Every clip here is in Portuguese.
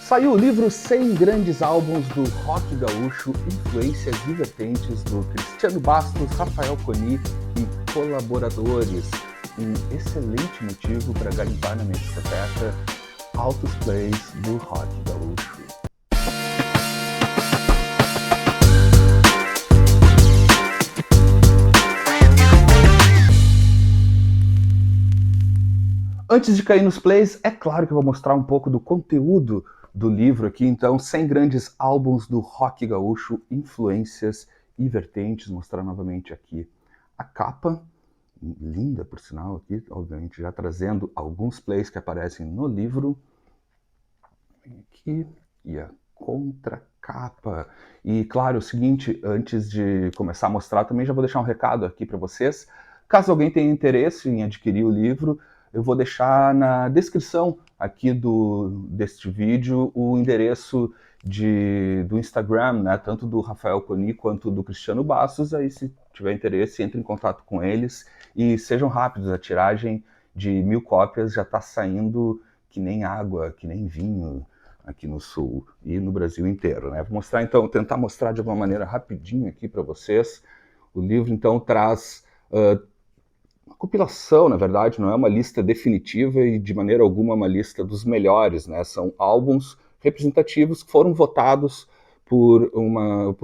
Saiu o livro 100 Grandes Álbuns do Rock Gaúcho, Influências e Vertentes, do Cristiano Bastos, Rafael Coni e colaboradores. Um excelente motivo para garimpar na minha discoteca altos plays do Rock Gaúcho. Antes de cair nos plays, é claro que eu vou mostrar um pouco do conteúdo do livro aqui, então, 100 grandes álbuns do rock gaúcho, influências e vertentes. Mostrar novamente aqui a capa, linda por sinal aqui, obviamente já trazendo alguns plays que aparecem no livro. Aqui, e a contracapa. E claro, é o seguinte, antes de começar a mostrar, também já vou deixar um recado aqui para vocês. Caso alguém tenha interesse em adquirir o livro, eu vou deixar na descrição aqui deste vídeo o endereço do Instagram, né, tanto do Rafael Coni quanto do Cristiano Bastos. Aí, se tiver interesse, entre em contato com eles e sejam rápidos. A tiragem de 1000 cópias já está saindo que nem água, que nem vinho aqui no Sul e no Brasil inteiro, né? Vou mostrar então, tentar mostrar de alguma maneira rapidinho aqui para vocês. O livro então traz uma compilação, na verdade, não é uma lista definitiva e de maneira alguma uma lista dos melhores, né? São álbuns representativos que foram votados por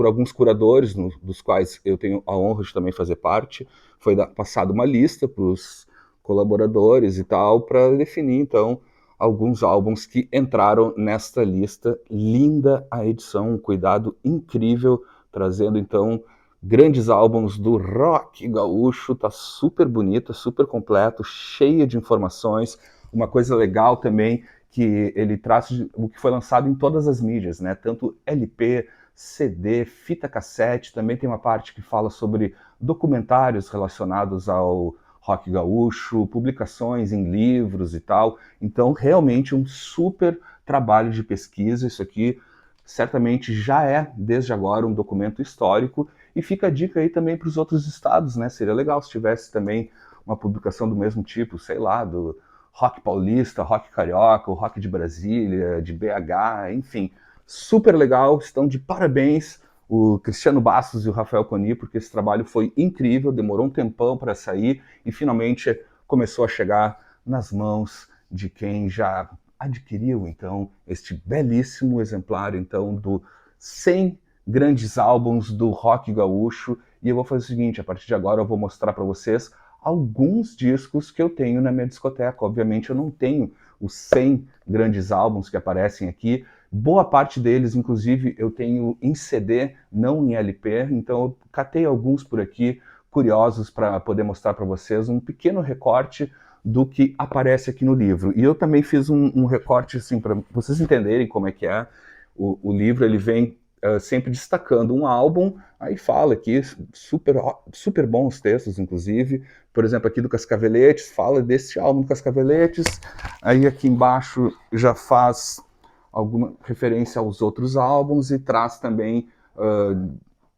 alguns curadores, dos quais eu tenho a honra de também fazer parte. Foi passada uma lista para os colaboradores e tal, para definir então alguns álbuns que entraram nesta lista. Linda a edição, um cuidado incrível, trazendo então grandes álbuns do rock gaúcho. Tá super bonita, super completo, cheia de informações. Uma coisa legal também que ele traz o que foi lançado em todas as mídias, né? Tanto LP, CD, fita cassete. Também tem uma parte que fala sobre documentários relacionados ao rock gaúcho, publicações em livros e tal. Então, realmente um super trabalho de pesquisa. Isso aqui certamente já é, desde agora, um documento histórico. E fica a dica aí também para os outros estados, né? Seria legal se tivesse também uma publicação do mesmo tipo, sei lá, do rock paulista, rock carioca, o rock de Brasília, de BH, enfim. Super legal, estão de parabéns o Cristiano Bastos e o Rafael Coni, porque esse trabalho foi incrível, demorou um tempão para sair e finalmente começou a chegar nas mãos de quem já adquiriu, então, este belíssimo exemplar, então, do 100 grandes álbuns do rock gaúcho. E eu vou fazer o seguinte, a partir de agora eu vou mostrar para vocês alguns discos que eu tenho na minha discoteca. Obviamente eu não tenho os 100 grandes álbuns que aparecem aqui. Boa parte deles, inclusive, eu tenho em CD, não em LP, então eu catei alguns por aqui, curiosos, para poder mostrar para vocês um pequeno recorte do que aparece aqui no livro. E eu também fiz um recorte, assim, para vocês entenderem como é que é. O livro, ele vem sempre destacando um álbum, aí fala aqui, super bons textos, inclusive. Por exemplo, aqui do Cascaveletes, fala desse álbum do Cascaveletes. Aí aqui embaixo já faz alguma referência aos outros álbuns e traz também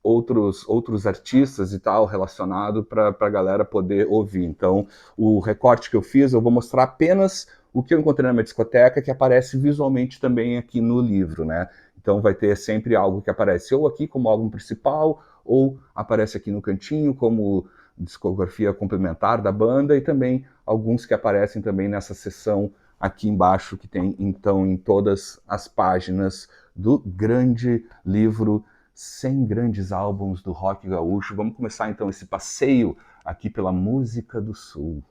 outros artistas e tal relacionado para a galera poder ouvir. Então, o recorte que eu fiz, eu vou mostrar apenas o que eu encontrei na minha discoteca, que aparece visualmente também aqui no livro, né? Então vai ter sempre algo que aparece ou aqui como álbum principal, ou aparece aqui no cantinho como discografia complementar da banda, e também alguns que aparecem também nessa seção aqui embaixo, que tem então em todas as páginas do grande livro 100 grandes álbuns do rock gaúcho. Vamos começar então esse passeio aqui pela música do Sul.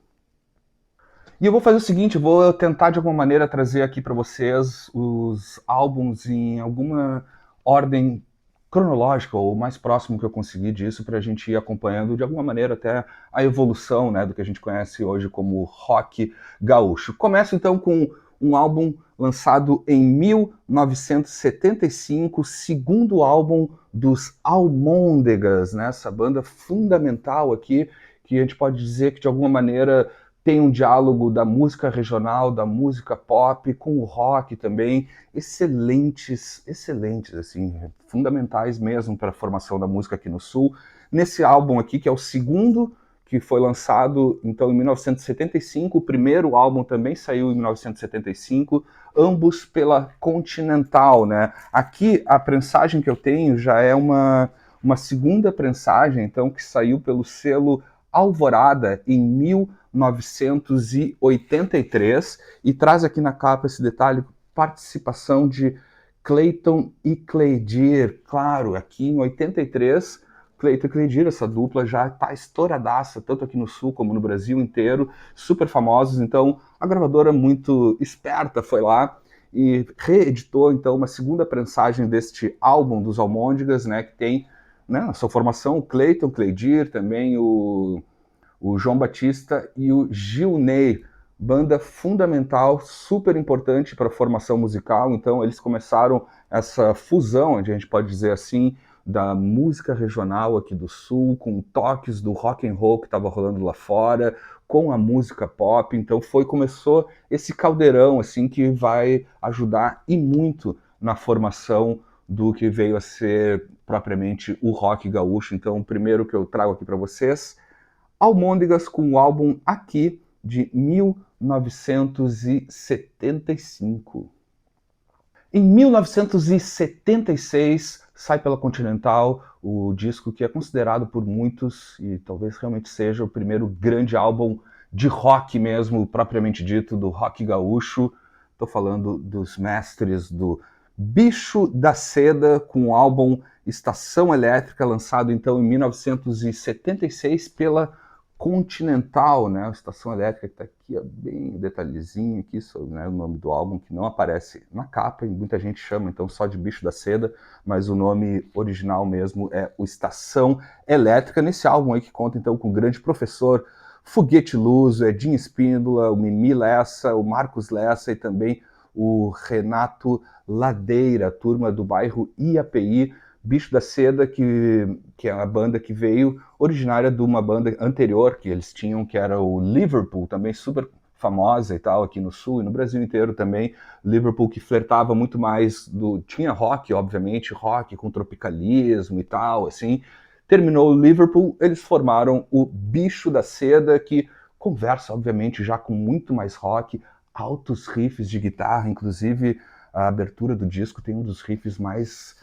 E eu vou fazer o seguinte, vou tentar de alguma maneira trazer aqui para vocês os álbuns em alguma ordem cronológica, ou o mais próximo que eu conseguir disso, para a gente ir acompanhando de alguma maneira até a evolução, né, do que a gente conhece hoje como rock gaúcho. Começo então com um álbum lançado em 1975, segundo álbum dos Almôndegas, né, essa banda fundamental aqui, que a gente pode dizer que de alguma maneira tem um diálogo da música regional, da música pop, com o rock também, excelentes, assim, fundamentais mesmo para a formação da música aqui no Sul. Nesse álbum aqui, que é o segundo que foi lançado então em 1975, o primeiro álbum também saiu em 1975, ambos pela Continental, né? Aqui a prensagem que eu tenho já é uma segunda prensagem, então, que saiu pelo selo Alvorada em 1983 e traz aqui na capa esse detalhe, participação de Clayton e Cleidir. Claro, aqui em 83, Clayton e Cleidir, essa dupla já está estouradaça, tanto aqui no Sul como no Brasil inteiro, super famosos. Então, a gravadora muito esperta foi lá e reeditou, então, uma segunda prensagem deste álbum dos Almôndegas, né, que tem, né, a sua formação, o Clayton, Cleidir, também o João Batista e o Gil Ney, banda fundamental, super importante para a formação musical. Então eles começaram essa fusão, onde a gente pode dizer assim, da música regional aqui do Sul, com toques do rock and roll que estava rolando lá fora, com a música pop. Então começou esse caldeirão assim que vai ajudar e muito na formação do que veio a ser propriamente o rock gaúcho. Então, o primeiro que eu trago aqui para vocês, Almôndegas, com o álbum Aqui, de 1975. Em 1976, sai pela Continental o disco que é considerado por muitos, e talvez realmente seja o primeiro grande álbum de rock mesmo, propriamente dito, do rock gaúcho. Estou falando dos mestres do Bicho da Seda, com o álbum Estação Elétrica, lançado então em 1976 pela Continental, né? A Estação Elétrica, que está aqui, ó, bem detalhezinho aqui sobre, né, o nome do álbum, que não aparece na capa, e muita gente chama então só de Bicho da Seda, mas o nome original mesmo é o Estação Elétrica, nesse álbum aí que conta então com o grande professor Foguete Luso, Edinho Espíndola, o Mimi Lessa, o Marcos Lessa e também o Renato Ladeira, turma do bairro IAPI, Bicho da Seda, que é a banda que veio originária de uma banda anterior que eles tinham, que era o Liverpool, também super famosa e tal, aqui no Sul e no Brasil inteiro também. Liverpool, que flertava muito mais tinha rock, obviamente, rock com tropicalismo e tal, assim. Terminou o Liverpool, eles formaram o Bicho da Seda, que conversa, obviamente, já com muito mais rock, altos riffs de guitarra, inclusive a abertura do disco tem um dos riffs mais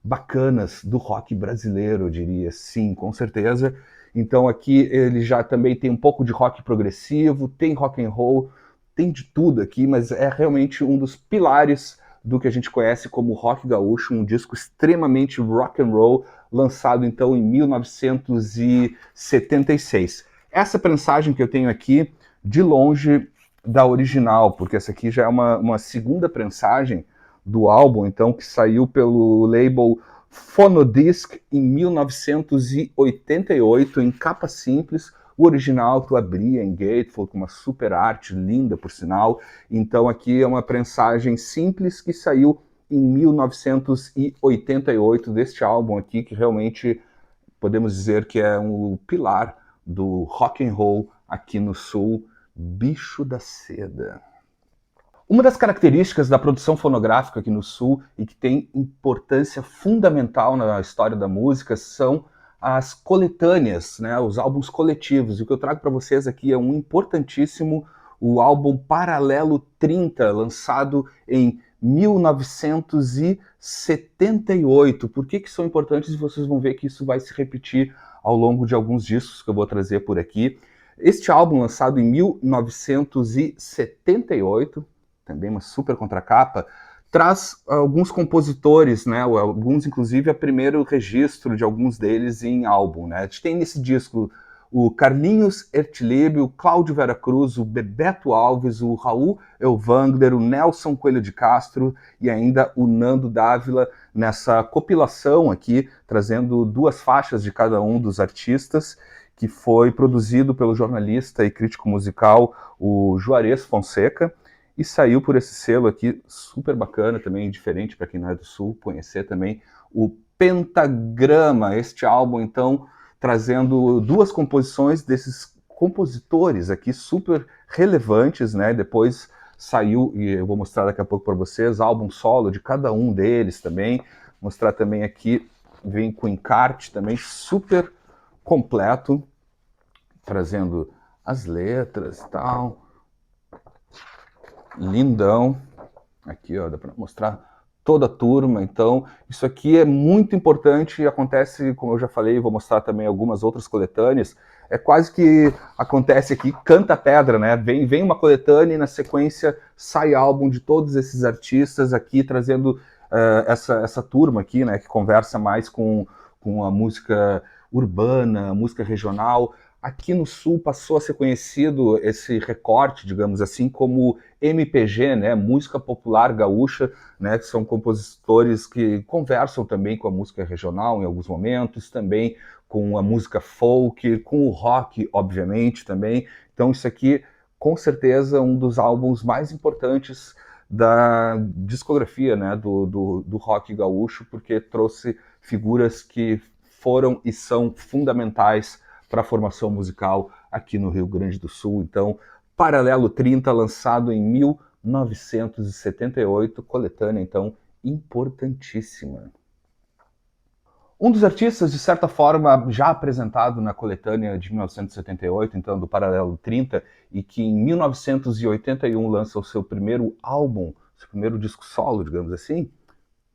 bacanas do rock brasileiro, eu diria, sim, com certeza. Então aqui ele já também tem um pouco de rock progressivo, tem rock and roll, tem de tudo aqui, mas é realmente um dos pilares do que a gente conhece como rock gaúcho, um disco extremamente rock and roll, lançado então em 1976. Essa prensagem que eu tenho aqui, de longe da original, porque essa aqui já é uma segunda prensagem do álbum, então, que saiu pelo label Fonodisc em 1988, em capa simples. O original tu abria em gatefold, com uma super arte linda, por sinal. Então aqui é uma prensagem simples que saiu em 1988 deste álbum aqui, que realmente podemos dizer que é um pilar do rock and roll aqui no Sul, Bicho da Seda. Uma das características da produção fonográfica aqui no Sul e que tem importância fundamental na história da música são as coletâneas, né, os álbuns coletivos. E o que eu trago para vocês aqui é um importantíssimo, o álbum Paralelo 30, lançado em 1978. Por que são importantes? Vocês vão ver que isso vai se repetir ao longo de alguns discos que eu vou trazer por aqui. Este álbum, lançado em 1978, também uma super contracapa, traz alguns compositores, né, alguns inclusive a primeiro registro de alguns deles em álbum, né. A gente tem nesse disco o Carlinhos Ertilebe, o Cláudio Veracruz, o Bebeto Alves, o Raul Elvanger, o Nelson Coelho de Castro e ainda o Nando Dávila nessa compilação aqui, trazendo 2 faixas de cada um dos artistas, que foi produzido pelo jornalista e crítico musical o Juarez Fonseca, e saiu por esse selo aqui, super bacana também, diferente para quem não é do Sul, conhecer também o Pentagrama, este álbum então trazendo 2 composições desses compositores aqui super relevantes, né? Depois saiu, e eu vou mostrar daqui a pouco para vocês, álbum solo de cada um deles também, mostrar também aqui, vem com encarte também super completo. trazendo as letras e tal. Lindão. Aqui, ó, dá para mostrar toda a turma. Então, isso aqui é muito importante e acontece, como eu já falei, vou mostrar também algumas outras coletâneas. É quase que acontece aqui, canta pedra, né? Vem uma coletânea e na sequência sai álbum de todos esses artistas aqui, trazendo essa turma aqui, né? Que conversa mais com a música urbana, música regional. Aqui no Sul passou a ser conhecido esse recorte, digamos assim, como MPG, né, música popular gaúcha, né, que são compositores que conversam também com a música regional em alguns momentos, também com a música folk, com o rock, obviamente, também. Então isso aqui, com certeza, um dos álbuns mais importantes da discografia, né, do rock gaúcho, porque trouxe figuras que foram e são fundamentais para a formação musical aqui no Rio Grande do Sul. Então, Paralelo 30, lançado em 1978, coletânea, então, importantíssima. Um dos artistas, de certa forma, já apresentado na coletânea de 1978, então, do Paralelo 30, e que em 1981 lança o seu primeiro álbum, seu primeiro disco solo, digamos assim,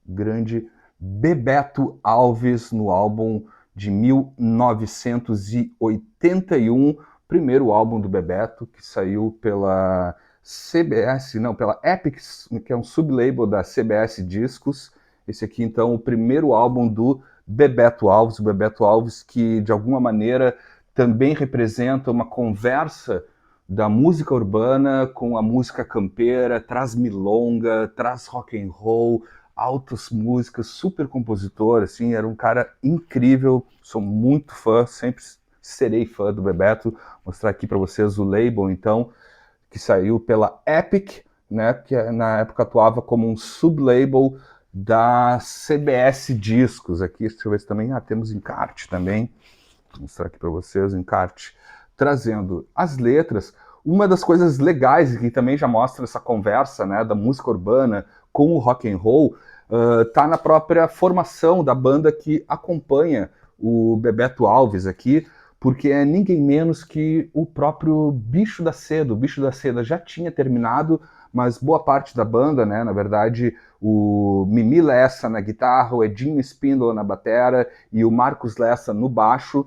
grande Bebeto Alves, no álbum de 1981, primeiro álbum do Bebeto, que saiu pela CBS, não, pela Epic, que é um sublabel da CBS Discos. Esse aqui, então, o primeiro álbum do Bebeto Alves, o Bebeto Alves que, de alguma maneira, também representa uma conversa da música urbana com a música campeira, traz milonga, traz rock and roll, altas músicas, super compositor, assim, era um cara incrível, sou muito fã, sempre serei fã do Bebeto. Vou mostrar aqui para vocês o label, então, que saiu pela Epic, né, que na época atuava como um sublabel da CBS Discos. Aqui, deixa eu ver se também, temos encarte também, vou mostrar aqui para vocês o encarte, trazendo as letras. Uma das coisas legais, que também já mostra essa conversa, né, da música urbana com o rock and roll, tá na própria formação da banda que acompanha o Bebeto Alves aqui, porque é ninguém menos que o próprio Bicho da Seda. O Bicho da Seda já tinha terminado, mas boa parte da banda, né, na verdade, o Mimi Lessa na guitarra, o Edinho Spindler na batera e o Marcos Lessa no baixo,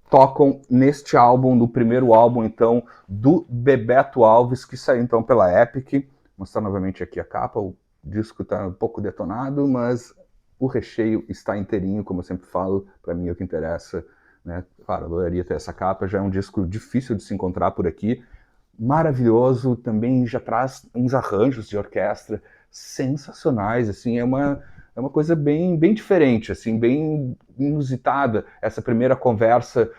tocam neste álbum, no primeiro álbum, então, do Bebeto Alves, que saiu, então, pela Epic. Vou mostrar novamente aqui a capa. O disco está um pouco detonado, mas o recheio está inteirinho, como eu sempre falo, para mim é o que interessa, né? Claro, adoraria ter essa capa, já é um disco difícil de se encontrar por aqui, maravilhoso, também já traz uns arranjos de orquestra sensacionais, assim, é uma coisa bem diferente, assim, bem inusitada, essa primeira conversa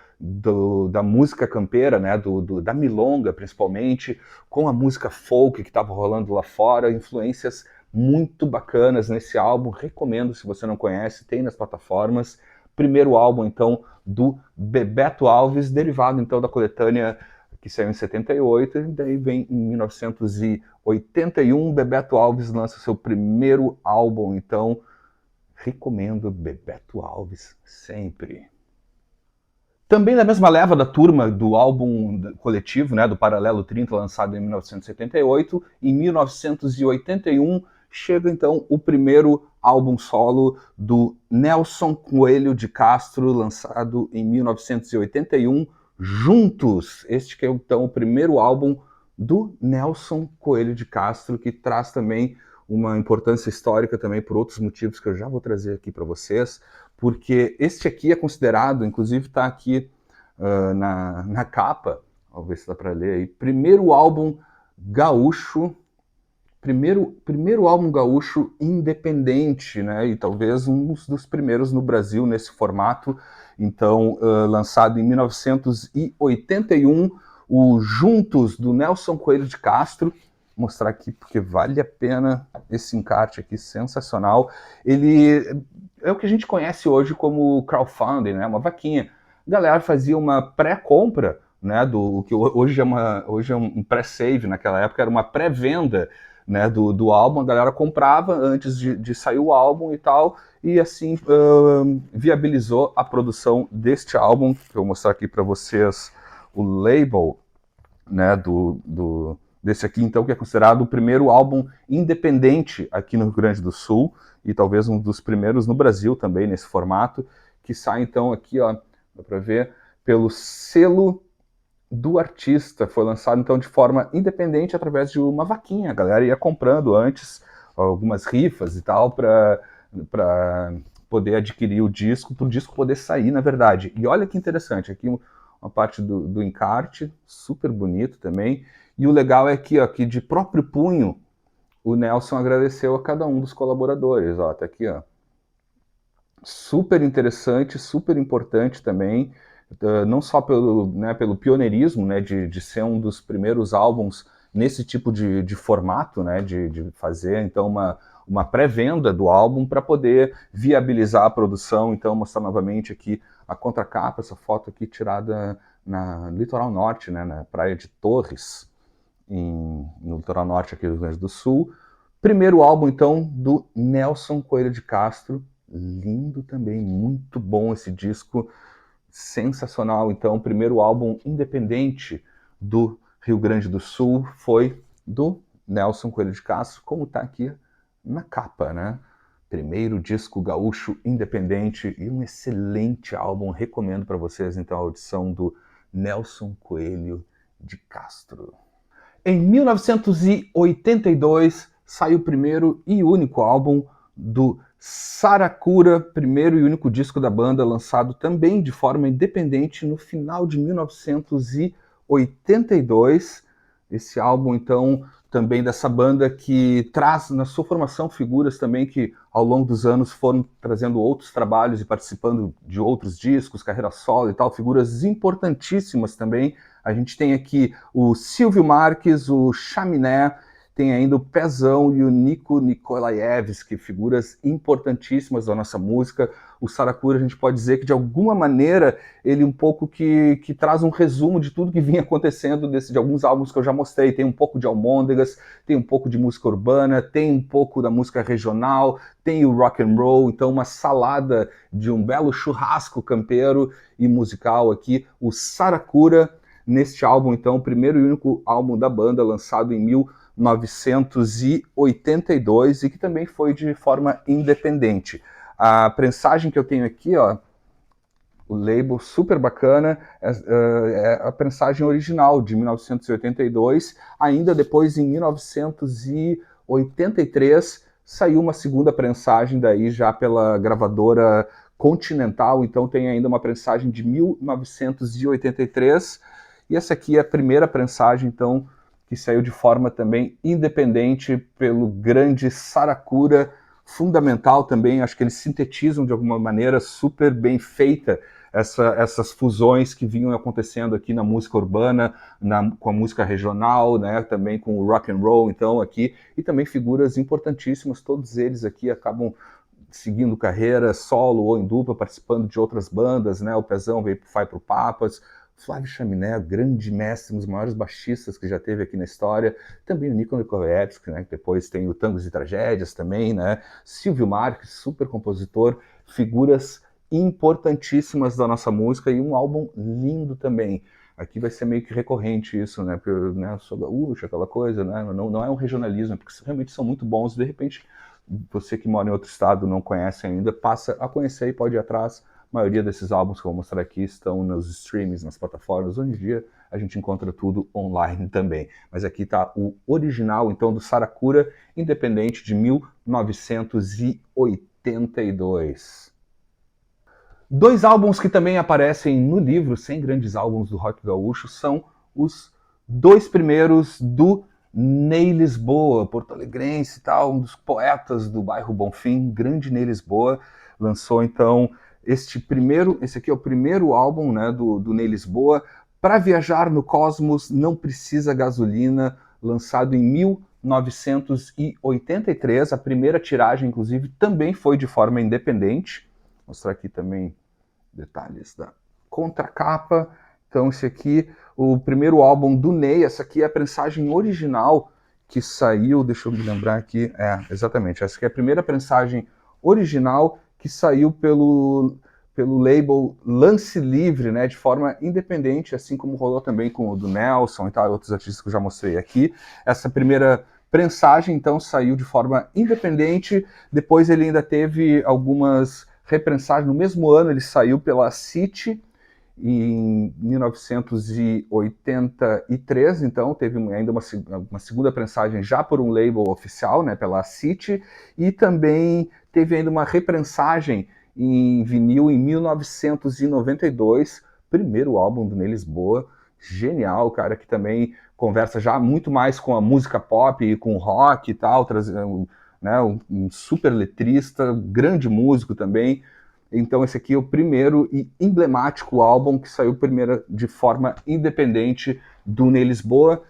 da música campeira, né, da milonga principalmente, com a música folk que estava rolando lá fora, influências muito bacanas nesse álbum, recomendo se você não conhece, tem nas plataformas. Primeiro álbum, então, do Bebeto Alves, derivado, então, da coletânea que saiu em 78, e daí vem em 1981, Bebeto Alves lança seu primeiro álbum, então, recomendo Bebeto Alves sempre. Também da mesma leva da turma do álbum coletivo, né, do Paralelo 30, lançado em 1978, em 1981 chega então o primeiro álbum solo do Nelson Coelho de Castro, lançado em 1981, Juntos. Este que é então o primeiro álbum do Nelson Coelho de Castro, que traz também uma importância histórica também por outros motivos que eu já vou trazer aqui para vocês, porque este aqui é considerado, inclusive está aqui na capa, vamos ver se dá para ler aí, primeiro álbum gaúcho, primeiro álbum gaúcho independente, né, e talvez um dos primeiros no Brasil nesse formato, então lançado em 1981, o Juntos, do Nelson Coelho de Castro. Vou mostrar aqui porque vale a pena esse encarte aqui, sensacional. Ele é o que a gente conhece hoje como crowdfunding, né, uma vaquinha. A galera fazia uma pré-compra, né, do que hoje é um pré-save, naquela época era uma pré-venda, né, do álbum. A galera comprava antes de sair o álbum e tal, e assim viabilizou a produção deste álbum, que eu vou mostrar aqui para vocês o label, né, desse aqui, então, que é considerado o primeiro álbum independente aqui no Rio Grande do Sul, e talvez um dos primeiros no Brasil também, nesse formato, que sai, então, aqui, ó, dá para ver, pelo selo do artista. Foi lançado, então, de forma independente, através de uma vaquinha. A galera ia comprando antes algumas rifas e tal, para poder adquirir o disco, para o disco poder sair, na verdade. E olha que interessante, aqui uma parte do encarte, super bonito também. E o legal é que, ó, que de próprio punho, o Nelson agradeceu a cada um dos colaboradores. Ó, tá aqui, ó. Super interessante, super importante também, não só pelo, né, pelo pioneirismo, né, de ser um dos primeiros álbuns nesse tipo de formato, né, de fazer então uma pré-venda do álbum para poder viabilizar a produção. Então, mostrar novamente aqui a contracapa, essa foto aqui tirada na litoral norte, né, na praia de Torres, no litoral norte aqui do Rio Grande do Sul. Primeiro álbum, então, do Nelson Coelho de Castro. Lindo também, muito bom esse disco, sensacional. Então, o primeiro álbum independente do Rio Grande do Sul foi do Nelson Coelho de Castro, como está aqui na capa, né? Primeiro disco gaúcho independente e um excelente álbum. Recomendo para vocês, então, a audição do Nelson Coelho de Castro. Em 1982, saiu o primeiro e único álbum do Saracura, primeiro e único disco da banda, lançado também de forma independente no final de 1982. Esse álbum, então, também dessa banda que traz na sua formação figuras também que ao longo dos anos foram trazendo outros trabalhos e participando de outros discos, carreira solo e tal, figuras importantíssimas também. A gente tem aqui o Silvio Marques, o Chaminé, tem ainda o Pezão e o Nico Nikolaevski, figuras importantíssimas da nossa música. O Saracura, a gente pode dizer que de alguma maneira ele um pouco que traz um resumo de tudo que vinha acontecendo de alguns álbuns que eu já mostrei. Tem um pouco de Almôndegas, tem um pouco de música urbana, tem um pouco da música regional, tem o rock and roll, então uma salada de um belo churrasco campeiro e musical aqui. O Saracura, neste álbum, então, o primeiro e único álbum da banda, lançado em 1982 e que também foi de forma independente. A prensagem que eu tenho aqui, ó, o label super bacana, é a prensagem original de 1982. Ainda depois, em 1983, saiu uma segunda prensagem daí já pela gravadora Continental, então tem ainda uma prensagem de 1983. E essa aqui é a primeira prensagem, então, que saiu de forma também independente pelo grande Saracura, fundamental também. Acho que eles sintetizam de alguma maneira super bem feita essas fusões que vinham acontecendo aqui na música urbana, com a música regional, né, também com o rock and roll, então aqui, e também figuras importantíssimas, todos eles aqui acabam seguindo carreira solo ou em dupla, participando de outras bandas, né? O Pezão vai pro Papas, Flávio Chaminé, grande mestre, um dos maiores baixistas que já teve aqui na história, também o Nico Nikolaevski, né? Que depois tem o Tangos e Tragédias também, né? Silvio Marques, super compositor, figuras importantíssimas da nossa música e um álbum lindo também. Aqui vai ser meio que recorrente isso, né? Porque, né, eu sou gaúcho, aquela coisa, né? Não é um regionalismo, porque realmente são muito bons. De repente, você que mora em outro estado não conhece ainda, passa a conhecer e pode ir atrás. A maioria desses álbuns que eu vou mostrar aqui estão nos streams, nas plataformas. Hoje em dia a gente encontra tudo online também. Mas aqui está o original, então, do Saracura, independente de 1982. Dois álbuns que também aparecem no livro, 100 grandes álbuns do rock gaúcho, são os dois primeiros do Ney Lisboa, porto-alegrense e tal, um dos poetas do bairro Bonfim, grande Ney Lisboa, lançou então esse aqui é o primeiro álbum, né, do Ney Lisboa, Pra Viajar no Cosmos Não Precisa Gasolina, lançado em 1983, a primeira tiragem, inclusive, também foi de forma independente. Vou mostrar aqui também detalhes da contracapa. Então esse aqui, o primeiro álbum do Ney, essa aqui é a prensagem original que saiu, deixa eu me lembrar aqui, exatamente, essa aqui é a primeira prensagem original que saiu pelo label Lance Livre, né, de forma independente, assim como rolou também com o do Nelson e tal, outros artistas que eu já mostrei aqui. Essa primeira prensagem, então, saiu de forma independente, depois ele ainda teve algumas reprensagens, no mesmo ano ele saiu pela City, em 1983, então teve ainda uma segunda prensagem já por um label oficial, né, pela City, e também teve ainda uma reprensagem em vinil em 1992, primeiro álbum do Ney Lisboa, genial, cara, que também conversa já muito mais com a música pop e com rock e tal, trazendo, né, um super letrista, grande músico também. Então esse aqui é o primeiro e emblemático álbum que saiu primeiro de forma independente do Ney Lisboa.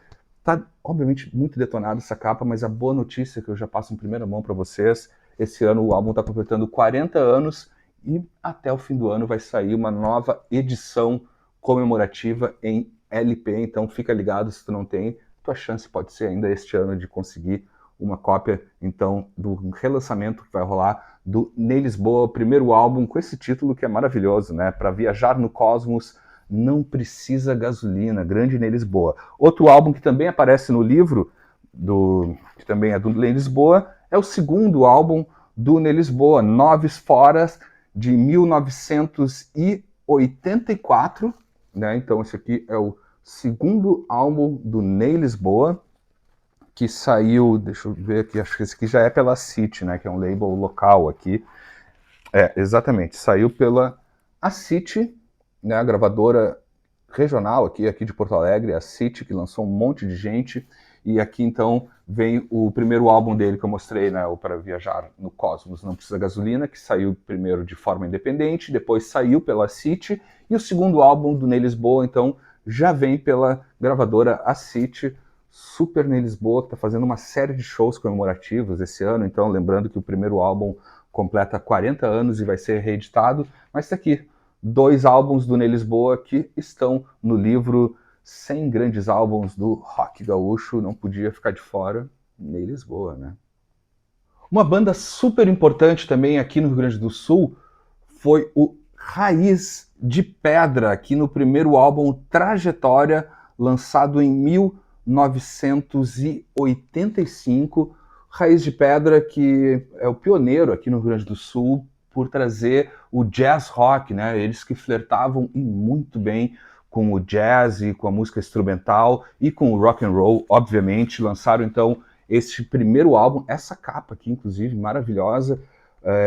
Tá, obviamente, muito detonado essa capa, mas a boa notícia que eu já passo em primeira mão para vocês, esse ano o álbum está completando 40 anos e até o fim do ano vai sair uma nova edição comemorativa em LP, então fica ligado se tu não tem, tua chance pode ser ainda este ano de conseguir uma cópia, então, do relançamento que vai rolar do Ney Lisboa, o primeiro álbum com esse título que é maravilhoso, né? Para viajar no cosmos não precisa gasolina, grande Ney Lisboa. Outro álbum que também aparece no livro, que também é do Ney Lisboa, é o segundo álbum do Ney Lisboa, Noves Foras, de 1984, né? Então esse aqui é o segundo álbum do Ney Lisboa, que saiu, deixa eu ver aqui, acho que esse aqui já é pela City, né, que é um label local aqui. Exatamente, saiu pela a City, né, a gravadora regional aqui de Porto Alegre, a City, que lançou um monte de gente, e aqui então vem o primeiro álbum dele que eu mostrei, né, o Para Viajar no Cosmos Não Precisa Gasolina, que saiu primeiro de forma independente, depois saiu pela City, e o segundo álbum do Ney Lisboa, então, já vem pela gravadora a City, super Ney Lisboa, que está fazendo uma série de shows comemorativos esse ano, então lembrando que o primeiro álbum completa 40 anos e vai ser reeditado, mas está aqui, 2 álbuns do Ney Lisboa que estão no livro 100 grandes álbuns do rock gaúcho, não podia ficar de fora, Ney Lisboa, né? Uma banda super importante também aqui no Rio Grande do Sul foi o Raiz de Pedra, aqui no primeiro álbum Trajetória, lançado em 1985. Raiz de Pedra, que é o pioneiro aqui no Rio Grande do Sul por trazer o jazz rock, né? Eles que flertavam muito bem com o jazz e com a música instrumental e com o rock and roll, obviamente, lançaram então este primeiro álbum, essa capa aqui, inclusive, maravilhosa,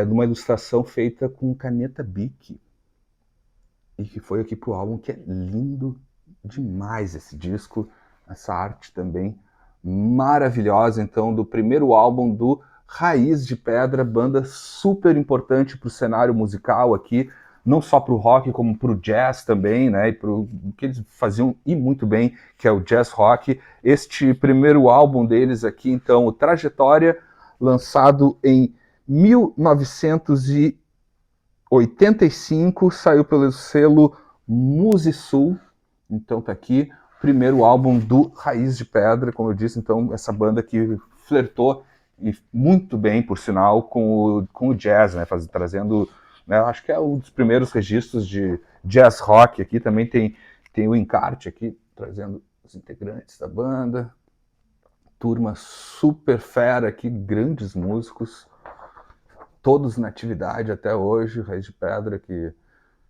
numa ilustração feita com caneta Bic. E que foi aqui pro álbum, que é lindo demais esse disco, essa arte também maravilhosa, então, do primeiro álbum do Raiz de Pedra, banda super importante para o cenário musical aqui, não só para o rock, como para o jazz também, né, e para o que eles faziam e muito bem, que é o jazz rock. Este primeiro álbum deles aqui, então, o Trajetória, lançado em 1985, saiu pelo selo Musisul, então tá aqui, primeiro álbum do Raiz de Pedra, como eu disse, então essa banda que flertou e muito bem, por sinal, com o jazz, né, trazendo, né, acho que é um dos primeiros registros de jazz rock aqui, também tem o encarte aqui, trazendo os integrantes da banda, turma super fera aqui, grandes músicos, todos na atividade até hoje, Raiz de Pedra, que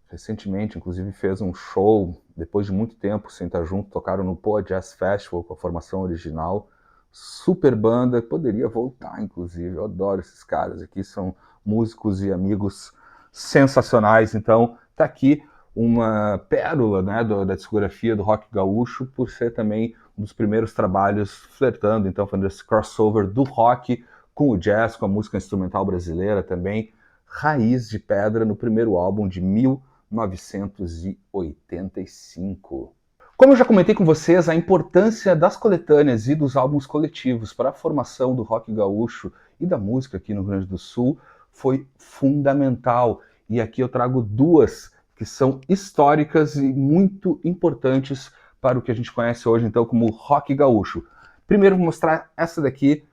recentemente, inclusive, fez um show, depois de muito tempo sem estar junto, tocaram no Poa Jazz Festival com a formação original, super banda, poderia voltar, inclusive, eu adoro esses caras aqui, são músicos e amigos sensacionais, então tá aqui uma pérola, né, da discografia do rock gaúcho, por ser também um dos primeiros trabalhos flertando, então, fazendo esse crossover do rock com o jazz, com a música instrumental brasileira também, Raiz de Pedra, no primeiro álbum de 1985. Como eu já comentei com vocês, a importância das coletâneas e dos álbuns coletivos para a formação do rock gaúcho e da música aqui no Rio Grande do Sul foi fundamental. E aqui eu trago 2 que são históricas e muito importantes para o que a gente conhece hoje, então, como rock gaúcho. Primeiro vou mostrar essa daqui,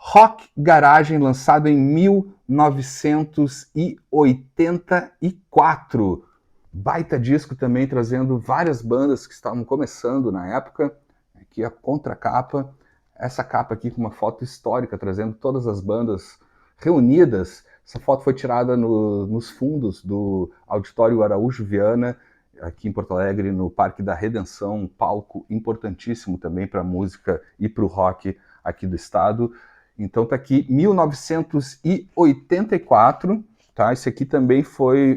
Rock Garagem, lançado em 1984. Baita disco também, trazendo várias bandas que estavam começando na época. Aqui a contracapa, essa capa aqui com uma foto histórica, trazendo todas as bandas reunidas. Essa foto foi tirada nos fundos do Auditório Araújo Viana, aqui em Porto Alegre, no Parque da Redenção, um palco importantíssimo também para a música e para o rock aqui do estado. Então tá aqui 1984, tá? Esse aqui também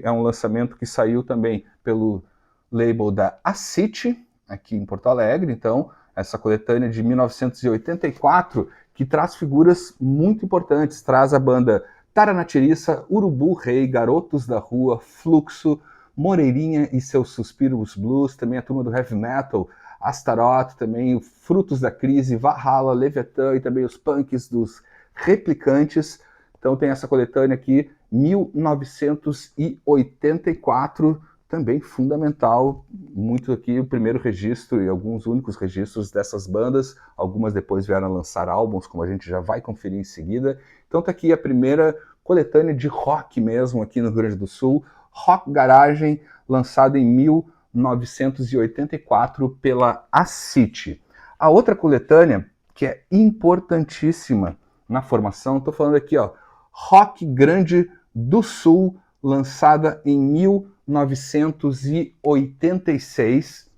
é um lançamento que saiu também pelo label da Acity, aqui em Porto Alegre. Então, essa coletânea de 1984, que traz figuras muito importantes, traz a banda Taranatiriça, Urubu Rei, Garotos da Rua, Fluxo, Moreirinha e seus Suspiros Blues, também a turma do heavy metal, Astaroth, também o Frutos da Crise, Valhalla, Leviathan e também os punks dos Replicantes. Então tem essa coletânea aqui, 1984, também fundamental, muito aqui o primeiro registro e alguns únicos registros dessas bandas. Algumas depois vieram a lançar álbuns, como a gente já vai conferir em seguida. Então tá aqui a primeira coletânea de rock mesmo aqui no Rio Grande do Sul, Rock Garagem, lançado em 1984 pela Acity. A outra coletânea, que é importantíssima na formação, estou falando aqui, ó, Rock Grande do Sul, lançada em 1986,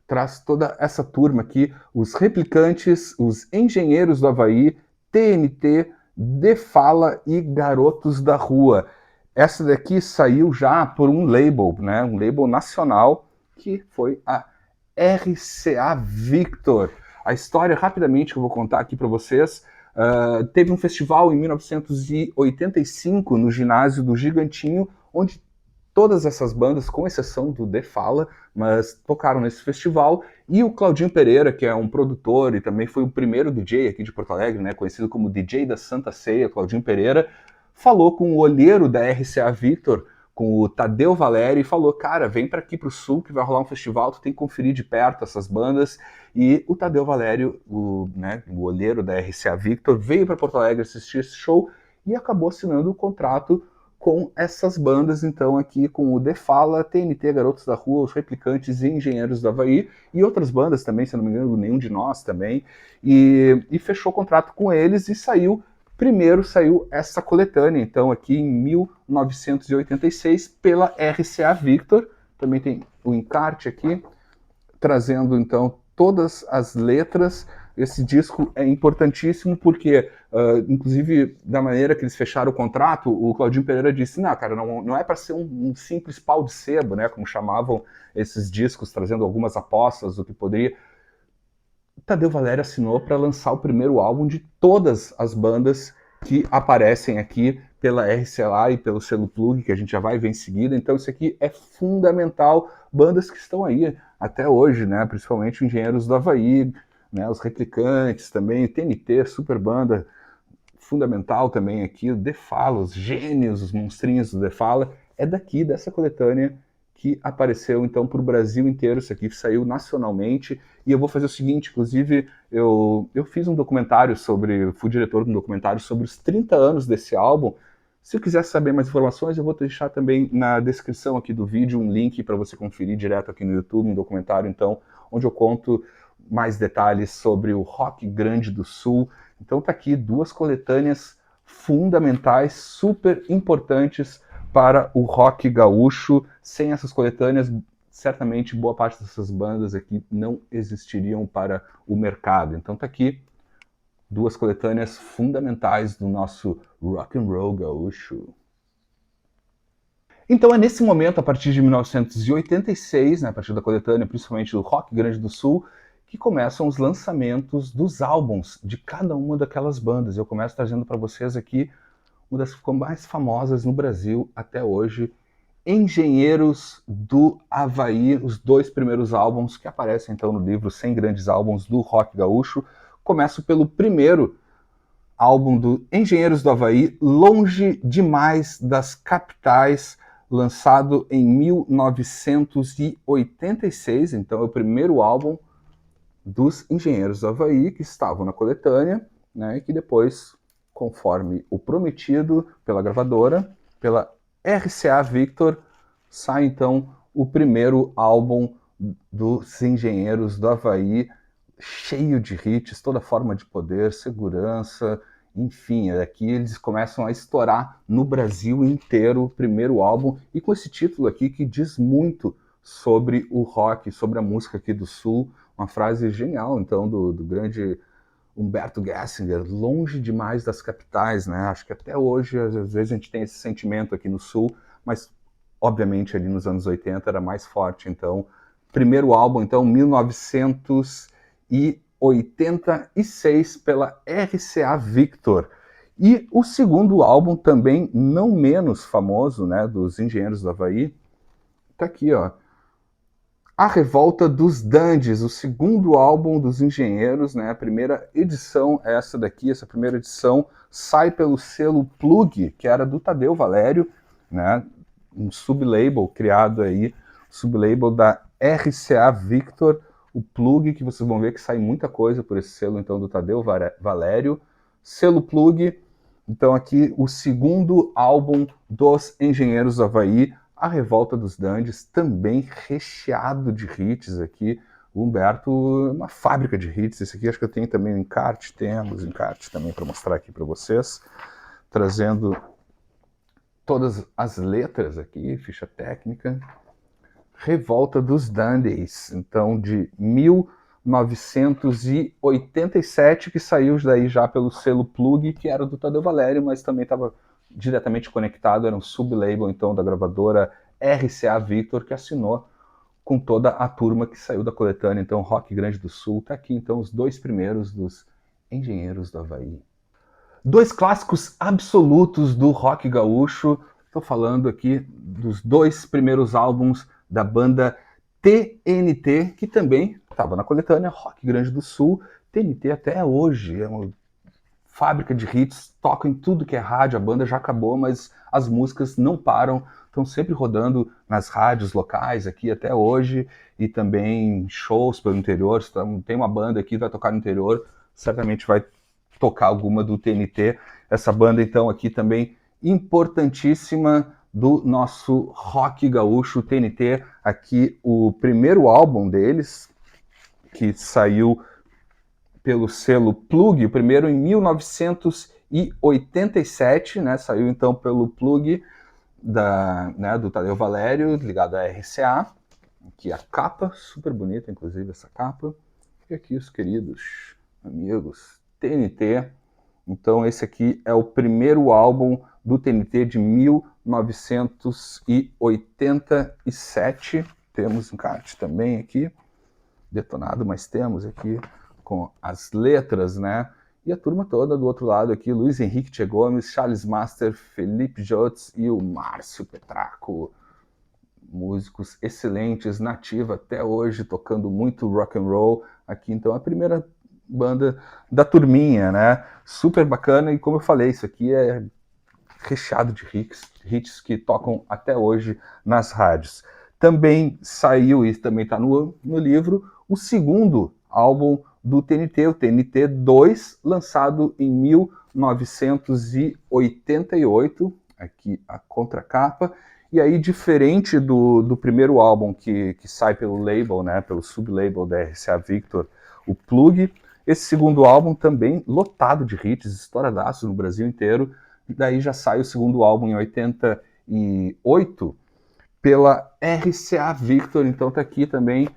traz toda essa turma aqui, os Replicantes, os Engenheiros do Havaí, TNT, De Fala e Garotos da Rua. Essa daqui saiu já por um label, né, um label nacional, que foi a RCA Victor. A história, rapidamente, que eu vou contar aqui para vocês, teve um festival em 1985 no ginásio do Gigantinho, onde todas essas bandas, com exceção do De Fala, mas tocaram nesse festival, e o Claudinho Pereira, que é um produtor e também foi o primeiro DJ aqui de Porto Alegre, né, conhecido como DJ da Santa Ceia, Claudinho Pereira, falou com o olheiro da RCA Victor, com o Tadeu Valério, e falou, cara, vem para aqui pro sul que vai rolar um festival, tu tem que conferir de perto essas bandas. E o Tadeu Valério, o olheiro da RCA Victor, veio para Porto Alegre assistir esse show e acabou assinando o contrato com essas bandas, então, aqui com o De Fala, TNT, Garotos da Rua, Os Replicantes e Engenheiros do Havaí, e outras bandas também, se não me engano, Nenhum de Nós também, e fechou o contrato com eles e primeiro saiu essa coletânea, então, aqui em 1986, pela RCA Victor. Também tem o encarte aqui, trazendo, então, todas as letras. Esse disco é importantíssimo porque, inclusive, da maneira que eles fecharam o contrato, o Claudinho Pereira disse, não, cara, não é para ser um simples pau de sebo, né, como chamavam esses discos, trazendo algumas apostas do que poderia. Tadeu Valério assinou para lançar o primeiro álbum de todas as bandas que aparecem aqui pela RCA e pelo selo Plug, que a gente já vai ver em seguida. Então isso aqui é fundamental, bandas que estão aí até hoje, né? Principalmente o Engenheiros do Havaí, né? Os Replicantes também, TNT, super banda, fundamental também aqui, o De Fala, os gênios, os monstrinhos do De Fala, é daqui, dessa coletânea, que apareceu então para o Brasil inteiro. Isso aqui saiu nacionalmente, e eu vou fazer o seguinte, inclusive eu fiz um documentário fui diretor de um documentário sobre os 30 anos desse álbum. Se eu quiser saber mais informações, eu vou deixar também na descrição aqui do vídeo um link para você conferir direto aqui no YouTube, um documentário então, onde eu conto mais detalhes sobre o Rock Grande do Sul. Então tá aqui duas coletâneas fundamentais, super importantes para o rock gaúcho. Sem essas coletâneas, certamente boa parte dessas bandas aqui não existiriam para o mercado. Então tá aqui duas coletâneas fundamentais do nosso rock and roll gaúcho. Então é nesse momento, a partir de 1986, né, a partir da coletânea, principalmente do Rock Grande do Sul, que começam os lançamentos dos álbuns de cada uma daquelas bandas. Eu começo trazendo para vocês aqui uma das que ficou mais famosas no Brasil até hoje, Engenheiros do Havaí, os dois primeiros álbuns que aparecem então no livro 100 Grandes Álbuns do Rock Gaúcho. Começo pelo primeiro álbum do Engenheiros do Havaí, Longe Demais das Capitais, lançado em 1986, então é o primeiro álbum dos Engenheiros do Havaí, que estavam na coletânea. né, e que depois, conforme o prometido pela gravadora, pela RCA Victor, sai então o primeiro álbum dos Engenheiros do Havaí, cheio de hits, toda forma de poder, segurança, enfim, aqui eles começam a estourar no Brasil inteiro o primeiro álbum, e com esse título aqui que diz muito sobre o rock, sobre a música aqui do Sul, uma frase genial, então, do grande Humberto Gessinger, longe demais das capitais, né? Acho que até hoje, às vezes, a gente tem esse sentimento aqui no Sul, mas, obviamente, ali nos anos 80 era mais forte. Então, primeiro álbum, então, 1986, pela RCA Victor. E o segundo álbum, também não menos famoso, né, dos Engenheiros do Havaí, tá aqui, ó. A Revolta dos Dandies, o segundo álbum dos Engenheiros, né? A primeira edição é essa daqui, essa primeira edição sai pelo selo Plug, que era do Tadeu Valério, né? Um sublabel criado aí, sublabel da RCA Victor, o Plug, que vocês vão ver que sai muita coisa por esse selo, então, do Tadeu Valério. Selo Plug, então aqui o segundo álbum dos Engenheiros do Havaí, A Revolta dos Dandies, também recheado de hits aqui. O Humberto, uma fábrica de hits. Esse aqui acho que eu tenho também o encarte, temos encarte também para mostrar aqui para vocês, trazendo todas as letras aqui, ficha técnica. Revolta dos Dandies, então de 1987, que saiu daí já pelo selo Plug, que era do Tadeu Valério, mas também estava diretamente conectado, era um sublabel então da gravadora RCA Victor, que assinou com toda a turma que saiu da coletânea, então Rock Grande do Sul. Tá aqui então os dois primeiros dos Engenheiros do Havaí. Dois clássicos absolutos do rock gaúcho. Estou falando aqui dos dois primeiros álbuns da banda TNT, que também estava na coletânea Rock Grande do Sul. TNT até hoje é uma fábrica de hits, toca em tudo que é rádio, a banda já acabou, mas as músicas não param, estão sempre rodando nas rádios locais aqui até hoje, e também shows pelo interior. Então, tem uma banda aqui que vai tocar no interior, certamente vai tocar alguma do TNT. Essa banda, então, aqui também importantíssima do nosso rock gaúcho, TNT. Aqui o primeiro álbum deles, que saiu pelo selo Plug, o primeiro em 1987, né? Saiu então pelo Plug do Tadeu Valério, ligado à RCA. Aqui a capa, super bonita, inclusive, essa capa. E aqui os queridos amigos TNT. Então esse aqui é o primeiro álbum do TNT de 1987. Temos um encarte também aqui, detonado, mas temos aqui com as letras, né? E a turma toda do outro lado aqui, Luiz Henrique Tchê Gomes, Charles Master, Felipe Jotz e o Márcio Petraco. Músicos excelentes, nativa até hoje, tocando muito rock and roll. Aqui então a primeira banda da turminha, né? Super bacana, e como eu falei, isso aqui é recheado de hits que tocam até hoje nas rádios. Também saiu, e também está no livro, o segundo álbum do TNT, o TNT 2, lançado em 1988, aqui a contracapa. E aí, diferente do primeiro álbum que sai pelo label, né, pelo sublabel da RCA Victor, o Plug, esse segundo álbum também lotado de hits, estouradaço no Brasil inteiro. E daí já sai o segundo álbum em 88 pela RCA Victor. Então tá aqui também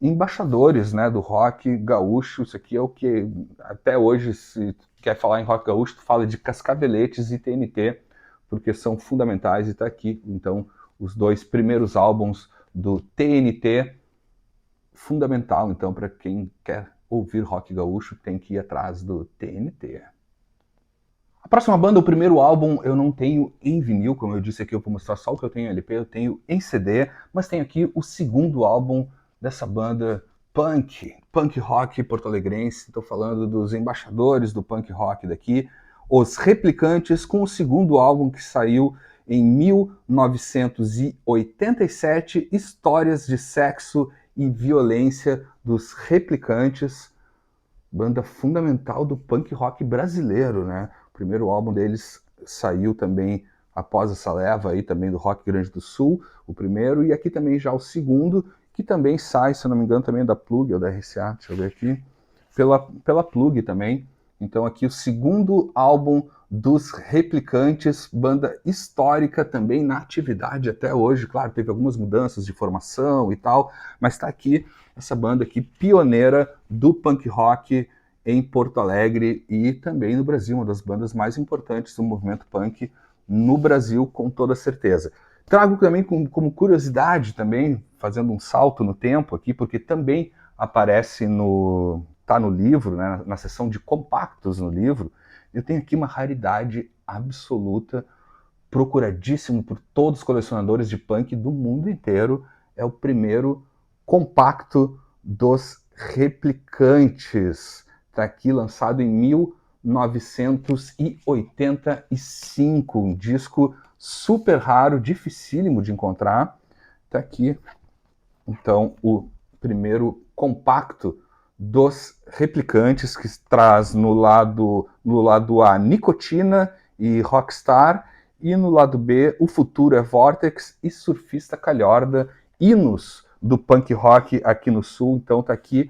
embaixadores, né, do rock gaúcho. Isso aqui é o que até hoje, se quer falar em rock gaúcho, tu fala de Cascaveletes e TNT, porque são fundamentais, e tá aqui então os dois primeiros álbuns do TNT, fundamental. Então, para quem quer ouvir rock gaúcho, tem que ir atrás do TNT. A próxima banda, o primeiro álbum, eu não tenho em vinil, como eu disse aqui, eu vou mostrar só o que eu tenho em LP, eu tenho em CD, mas tenho aqui o segundo álbum dessa banda punk rock porto-alegrense. Estou falando dos embaixadores do punk rock daqui, Os Replicantes, com o segundo álbum que saiu em 1987, Histórias de Sexo e Violência dos Replicantes. banda fundamental do punk rock brasileiro, né? O primeiro álbum deles saiu também após essa leva aí também do Rock Grande do Sul, o primeiro, e aqui também já o segundo, que também sai, se eu não me engano, também da Plug, ou da RCA, deixa eu ver aqui, pela Plug também. Então aqui o segundo álbum dos Replicantes, banda histórica também na atividade até hoje. Claro, teve algumas mudanças de formação e tal, mas está aqui essa banda aqui pioneira do punk rock em Porto Alegre e também no Brasil, uma das bandas mais importantes do movimento punk no Brasil, com toda certeza. Trago também como curiosidade também, fazendo um salto no tempo aqui, porque também aparece tá no livro, né, na seção de compactos no livro. Eu tenho aqui uma raridade absoluta, procuradíssimo por todos os colecionadores de punk do mundo inteiro. É o primeiro compacto dos Replicantes. Está aqui lançado em 1985, um disco super raro, dificílimo de encontrar. Está aqui, então, o primeiro compacto dos Replicantes, que traz no lado A Nicotina e Rockstar, e no lado B O Futuro é Vortex e Surfista Calhorda, hinos do punk rock aqui no Sul. Então tá aqui,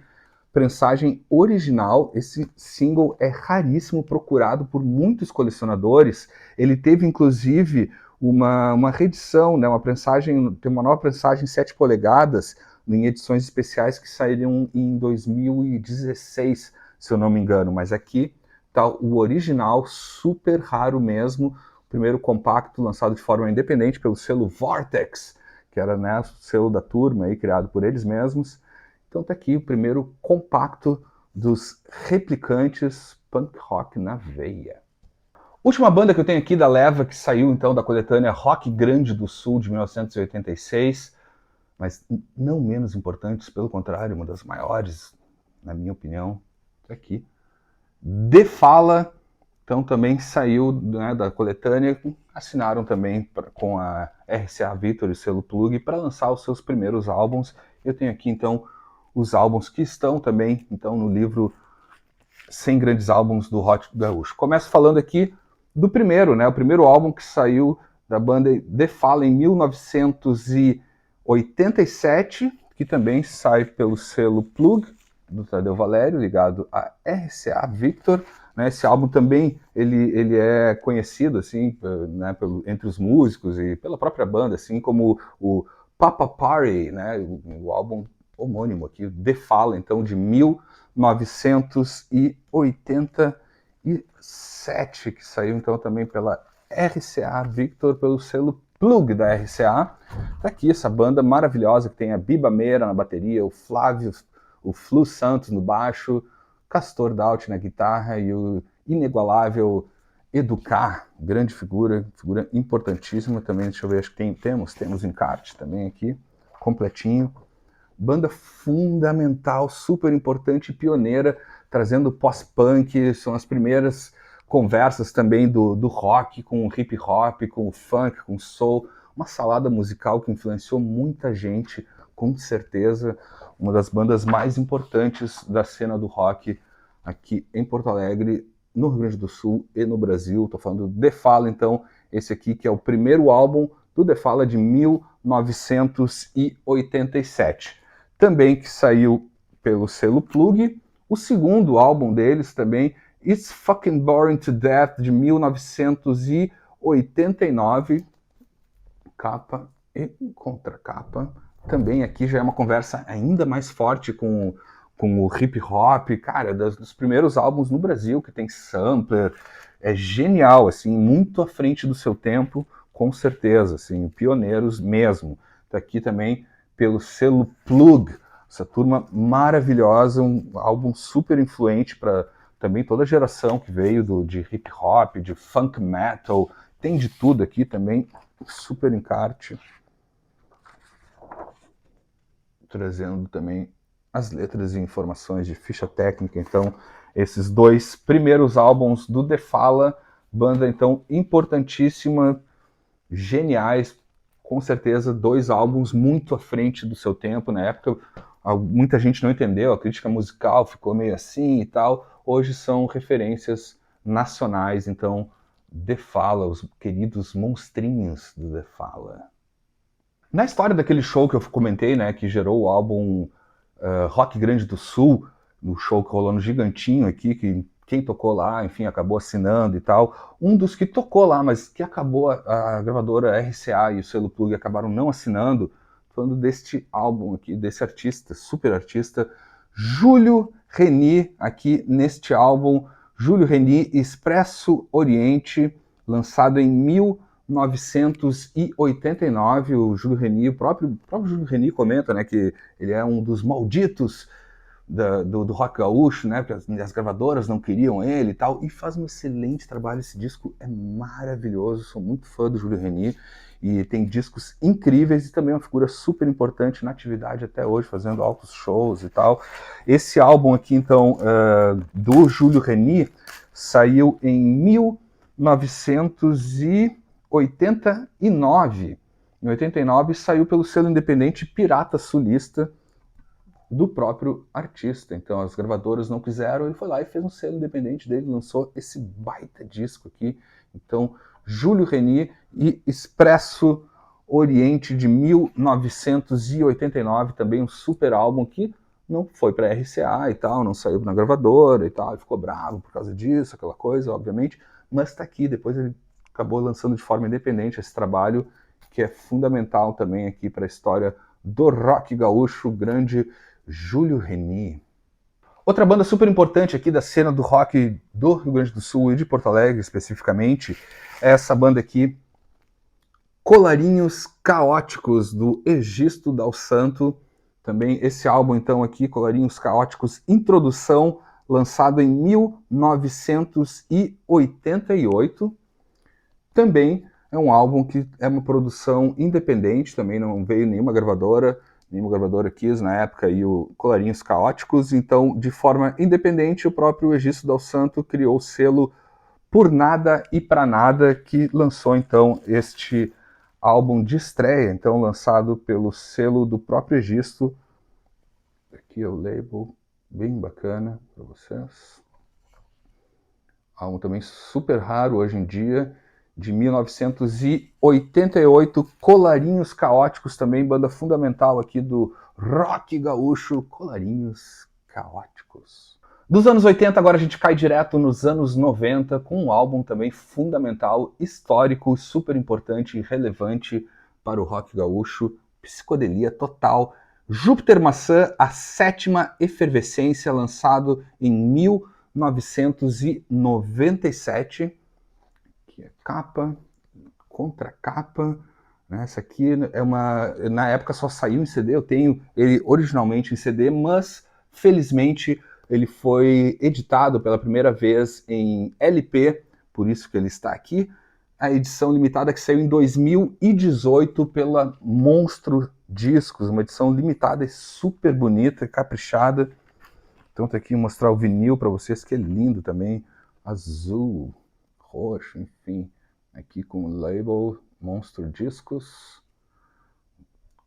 prensagem original. Esse single é raríssimo, procurado por muitos colecionadores. Ele teve inclusive uma reedição, né, uma prensagem, tem uma nova prensagem 7 polegadas em edições especiais que saíram em 2016, se eu não me engano, mas aqui tá o original, super raro mesmo, o primeiro compacto lançado de forma independente pelo selo Vortex, que era, né, o selo da turma aí, criado por eles mesmos. Então tá aqui o primeiro compacto dos Replicantes, punk rock na veia. Última banda que eu tenho aqui da leva, que saiu então da coletânea Rock Grande do Sul de 1986, mas não menos importantes, pelo contrário, uma das maiores, na minha opinião, aqui. The Fala, então também saiu, né, da coletânea, assinaram também com a RCA Victor e o selo Plug para lançar os seus primeiros álbuns. Eu tenho aqui então os álbuns que estão também então no livro 100 Grandes Álbuns do Rock Gaúcho. Começo falando aqui do primeiro, né, o primeiro álbum que saiu da banda The Fala em 1987, que também sai pelo selo Plug, do Tadeu Valério, ligado à RCA Victor. Né, esse álbum também ele é conhecido assim, né, entre os músicos e pela própria banda, assim como o Papa Party, né, o álbum homônimo aqui, The Fala, então, de 1987, que saiu então também pela RCA Victor, pelo selo Plug da RCA. Tá aqui essa banda maravilhosa que tem a Biba Meira na bateria, o Flávio, o Flu Santos no baixo, Castor Daut na guitarra e o inigualável Educar, grande figura importantíssima também. Deixa eu ver, acho que temos encarte também aqui, completinho. Banda fundamental, super importante e pioneira, trazendo pós-punk, são as primeiras conversas também do rock com o hip hop, com o funk, com o soul, uma salada musical que influenciou muita gente, com certeza, uma das bandas mais importantes da cena do rock aqui em Porto Alegre, no Rio Grande do Sul e no Brasil. Estou falando do The Fala, então, esse aqui que é o primeiro álbum do The Fala de 1987. Também que saiu pelo selo Plug. O segundo álbum deles também, It's Fucking Boring to Death, de 1989. Capa e contracapa. Também aqui já é uma conversa ainda mais forte com o hip hop, cara, dos primeiros álbuns no Brasil que tem sampler, é genial, assim, muito à frente do seu tempo, com certeza, assim, pioneiros mesmo. Tá aqui também pelo selo Plug, essa turma maravilhosa, um álbum super influente para também toda a geração que veio de hip hop, de funk metal, tem de tudo aqui também, super encarte, trazendo também as letras e informações de ficha técnica. Então, esses dois primeiros álbuns do The Fala, banda então importantíssima, geniais, com certeza dois álbuns muito à frente do seu tempo. Na época, muita gente não entendeu, a crítica musical ficou meio assim e tal. Hoje são referências nacionais, então The Fala, os queridos monstrinhos do The Fala. Na história daquele show que eu comentei, né, que gerou o álbum Rock Grande do Sul, no show que rolou no Gigantinho aqui, que quem tocou lá, enfim, acabou assinando e tal. Um dos que tocou lá, mas que acabou a gravadora RCA e o selo Plug acabaram não assinando, falando deste álbum aqui, desse artista, super artista, Júlio Reni, aqui neste álbum, Júlio Reni Expresso Oriente, lançado em 1989. O Júlio Reni, o próprio Júlio Reni comenta, né, que ele é um dos malditos do rock gaúcho, né, porque as gravadoras não queriam ele e tal, e faz um excelente trabalho. Esse disco é maravilhoso, sou muito fã do Júlio Reni, e tem discos incríveis, e também é uma figura super importante na atividade até hoje, fazendo altos shows e tal. Esse álbum aqui, então, do Júlio Reni, saiu em 1989. Em 89 saiu pelo selo independente Pirata Sulista, do próprio artista. Então as gravadoras não quiseram, ele foi lá e fez um selo independente dele, lançou esse baita disco aqui. Então, Júlio Reni e Expresso Oriente, de 1989, também um super álbum que não foi para RCA e tal, não saiu na gravadora e tal, ele ficou bravo por causa disso, aquela coisa, obviamente, mas está aqui. Depois ele acabou lançando de forma independente esse trabalho, que é fundamental também aqui para a história do rock gaúcho, grande Júlio Reni. Outra banda super importante aqui da cena do rock do Rio Grande do Sul e de Porto Alegre especificamente é essa banda aqui, Colarinhos Caóticos, do Egisto Dal Santo. Também esse álbum então aqui, Colarinhos Caóticos, Introdução, lançado em 1988. Também é um álbum que é uma produção independente, também não veio nenhuma gravadora quis na época, e o Colarinhos Caóticos. Então, de forma independente, o próprio Egisto Dal Santo criou o selo Por Nada e Pra Nada, que lançou então este álbum de estreia, então lançado pelo selo do próprio Egisto. Aqui é o label, bem bacana para vocês. Álbum também super raro hoje em dia, de 1988, Colarinhos Caóticos, também banda fundamental aqui do rock gaúcho, Colarinhos Caóticos. Dos anos 80, agora a gente cai direto nos anos 90, com um álbum também fundamental, histórico, super importante e relevante para o rock gaúcho, psicodelia total, Júpiter Maçã, a sétima efervescência, lançado em 1997, que é capa, contracapa, né? Essa aqui é uma... Na época só saiu em CD, eu tenho ele originalmente em CD, mas felizmente ele foi editado pela primeira vez em LP, por isso que ele está aqui. A edição limitada que saiu em 2018 pela Monstro Discos, uma edição limitada e super bonita, caprichada. Então tá aqui mostrar o vinil para vocês, que é lindo também, azul, roxo, enfim, aqui com o label Monstro Discos.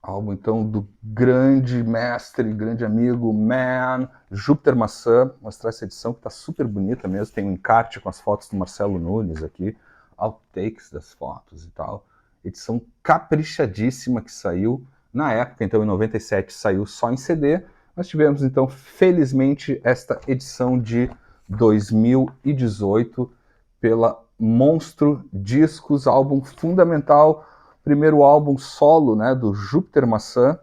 Álbum então do grande mestre, grande amigo, Man, Júpiter Maçã. Mostrar essa edição que tá super bonita mesmo, tem um encarte com as fotos do Marcelo Nunes aqui, outtakes das fotos e tal. Edição caprichadíssima que saiu na época, então em 97 saiu só em CD. Nós tivemos então, felizmente, esta edição de 2018 pela Monstro Discos, álbum fundamental, primeiro álbum solo, né, do Júpiter Maçã.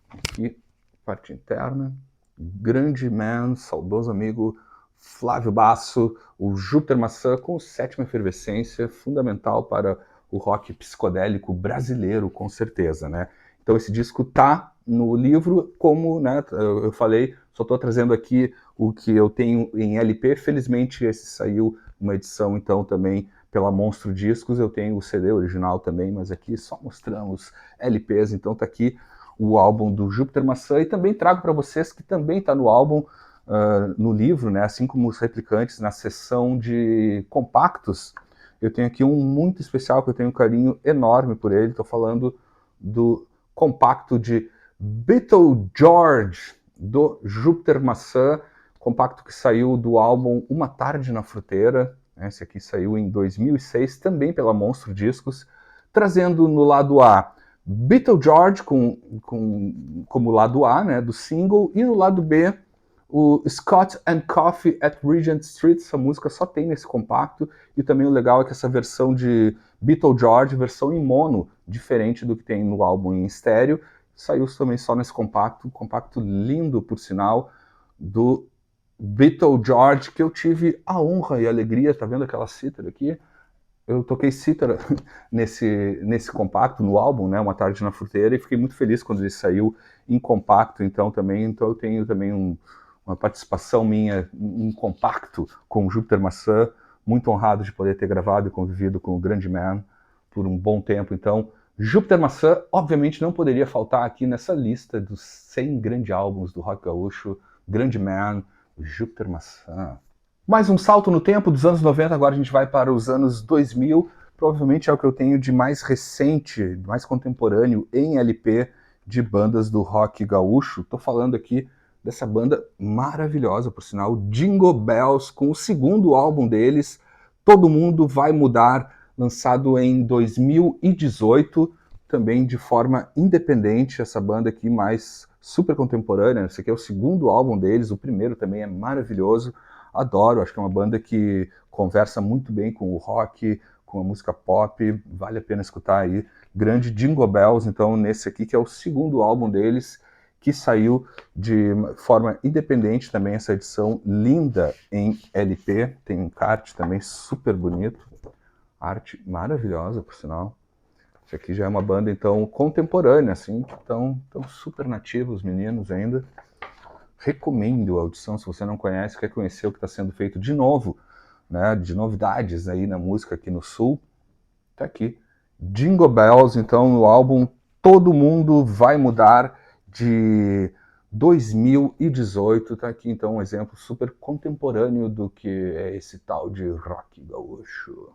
Aqui, parte interna, grande man, saudoso amigo Flávio Basso, o Júpiter Maçã com sétima efervescência, fundamental para o rock psicodélico brasileiro, com certeza, né? Então esse disco tá no livro, como, né, eu falei, só estou trazendo aqui o que eu tenho em LP. Felizmente esse saiu uma edição então também pela Monstro Discos, eu tenho o CD original também, mas aqui só mostramos LPs. Então tá aqui o álbum do Júpiter Maçã, e também trago para vocês que também está no álbum, no livro, né, assim como os replicantes, na seção de compactos. Eu tenho aqui um muito especial, que eu tenho um carinho enorme por ele. Estou falando do compacto de Beetle George, do Júpiter Maçã, compacto que saiu do álbum Uma Tarde na Fruteira. Esse aqui saiu em 2006, também pela Monstro Discos, trazendo no lado A Beetle George como lado A, né, do single, e no lado B o Scott and Coffee at Regent Street. Essa música só tem nesse compacto, e também o legal é que essa versão de Beetle George, versão em mono, diferente do que tem no álbum em estéreo, saiu também só nesse compacto, compacto lindo, por sinal, do Beetle George, que eu tive a honra e a alegria, tá vendo aquela cítara aqui? Eu toquei cítara nesse compacto, no álbum, né, Uma Tarde na Fruteira, e fiquei muito feliz quando ele saiu em compacto, então eu tenho também uma participação minha em compacto com o Júpiter Maçã, muito honrado de poder ter gravado e convivido com o grande man por um bom tempo. Então, Júpiter Maçã, obviamente, não poderia faltar aqui nessa lista dos 100 grandes álbuns do rock gaúcho, grande man, Júpiter Maçã. Mais um salto no tempo dos anos 90, agora a gente vai para os anos 2000, provavelmente é o que eu tenho de mais recente, mais contemporâneo em LP de bandas do rock gaúcho. Estou falando aqui dessa banda maravilhosa, por sinal, Jingle Bells, com o segundo álbum deles, Todo Mundo Vai Mudar, lançado em 2018, também de forma independente. Essa banda aqui mais super contemporânea, esse aqui é o segundo álbum deles, o primeiro também é maravilhoso, adoro, acho que é uma banda que conversa muito bem com o rock, com a música pop, vale a pena escutar aí, grande Jingle Bells. Então nesse aqui que é o segundo álbum deles, que saiu de forma independente também, essa edição linda em LP, tem um encarte também super bonito, arte maravilhosa, por sinal. Isso aqui já é uma banda, então, contemporânea, assim, estão super nativos os meninos ainda. Recomendo a audição, se você não conhece, quer conhecer o que está sendo feito de novo, né, de novidades aí na música aqui no Sul, tá aqui. Jingle Bells, então, no álbum Todo Mundo Vai Mudar, de 2018, tá aqui, então, um exemplo super contemporâneo do que é esse tal de rock gaúcho.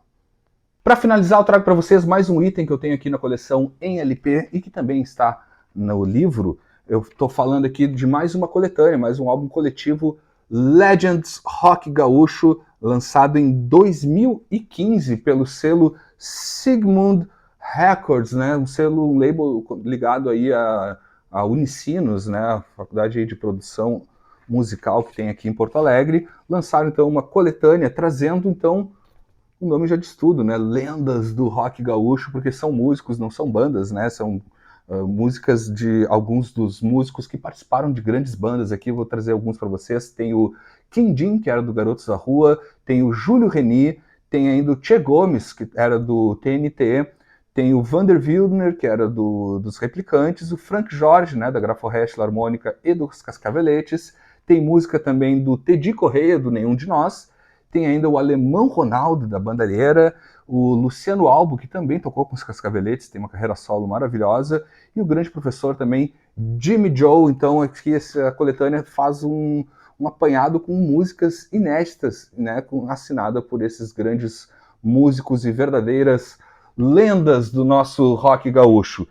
Para finalizar, eu trago para vocês mais um item que eu tenho aqui na coleção em LP e que também está no livro. Eu estou falando aqui de mais uma coletânea, mais um álbum coletivo, Legends Rock Gaúcho, lançado em 2015 pelo selo Sigmund Records, né? Um label ligado aí a Unicinos, né? A faculdade aí de produção musical que tem aqui em Porto Alegre. Lançaram então uma coletânea trazendo então, o nome já diz tudo, né? Lendas do rock gaúcho, porque são músicos, não são bandas, né? São músicas de alguns dos músicos que participaram de grandes bandas aqui. Vou trazer alguns para vocês. Tem o Quindim, que era do Garotos da Rua, tem o Júlio Reni, tem ainda o Tchê Gomes, que era do TNT, tem o Vander Wildner, que era dos Replicantes, o Frank Jorge, né, da Graforrest, Harmônica e dos Cascaveletes, tem música também do Tedi Correia, do Nenhum de Nós, tem ainda o Alemão Ronaldo, da Bandalheira, o Luciano Albo, que também tocou com os Cascaveletes, tem uma carreira solo maravilhosa, e o grande professor também, Jimmy Joe. Então aqui essa coletânea faz um apanhado com músicas inéditas, né, assinada por esses grandes músicos e verdadeiras lendas do nosso rock gaúcho.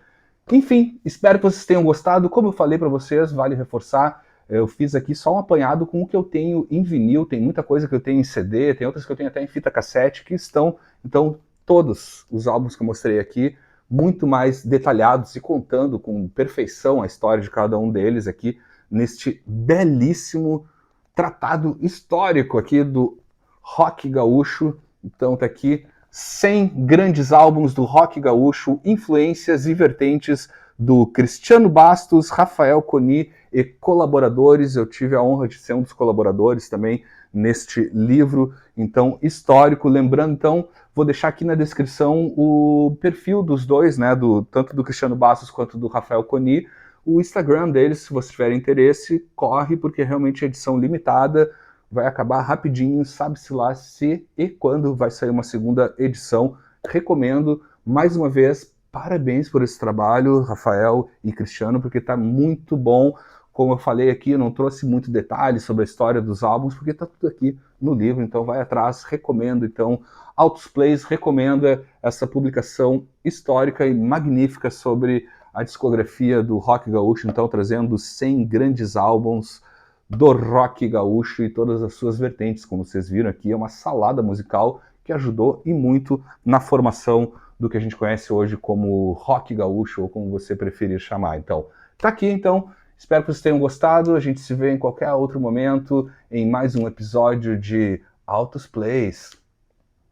Enfim, espero que vocês tenham gostado. Como eu falei para vocês, vale reforçar, eu fiz aqui só um apanhado com o que eu tenho em vinil, tem muita coisa que eu tenho em CD, tem outras que eu tenho até em fita cassete, que estão, então, todos os álbuns que eu mostrei aqui, muito mais detalhados e contando com perfeição a história de cada um deles aqui, neste belíssimo tratado histórico aqui do rock gaúcho. Então tá aqui 100 grandes álbuns do rock gaúcho, influências e vertentes do Cristiano Bastos, Rafael Coni e colaboradores. Eu tive a honra de ser um dos colaboradores também neste livro, então, histórico. Lembrando, então, vou deixar aqui na descrição o perfil dos dois, né, tanto do Cristiano Bastos quanto do Rafael Coni, o Instagram deles. Se você tiver interesse, corre, porque realmente é edição limitada, vai acabar rapidinho, sabe-se lá se e quando vai sair uma segunda edição. Recomendo, mais uma vez, parabéns por esse trabalho, Rafael e Cristiano, porque está muito bom. Como eu falei aqui, eu não trouxe muito detalhes sobre a história dos álbuns, porque está tudo aqui no livro, então vai atrás. Recomendo, então, Altos Plays, recomendo essa publicação histórica e magnífica sobre a discografia do rock gaúcho, então trazendo 100 grandes álbuns do rock gaúcho e todas as suas vertentes. Como vocês viram aqui, é uma salada musical que ajudou e muito na formação do que a gente conhece hoje como rock gaúcho, ou como você preferir chamar. Então, tá aqui, então. Espero que vocês tenham gostado. A gente se vê em qualquer outro momento em mais um episódio de Altos Plays.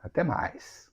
Até mais.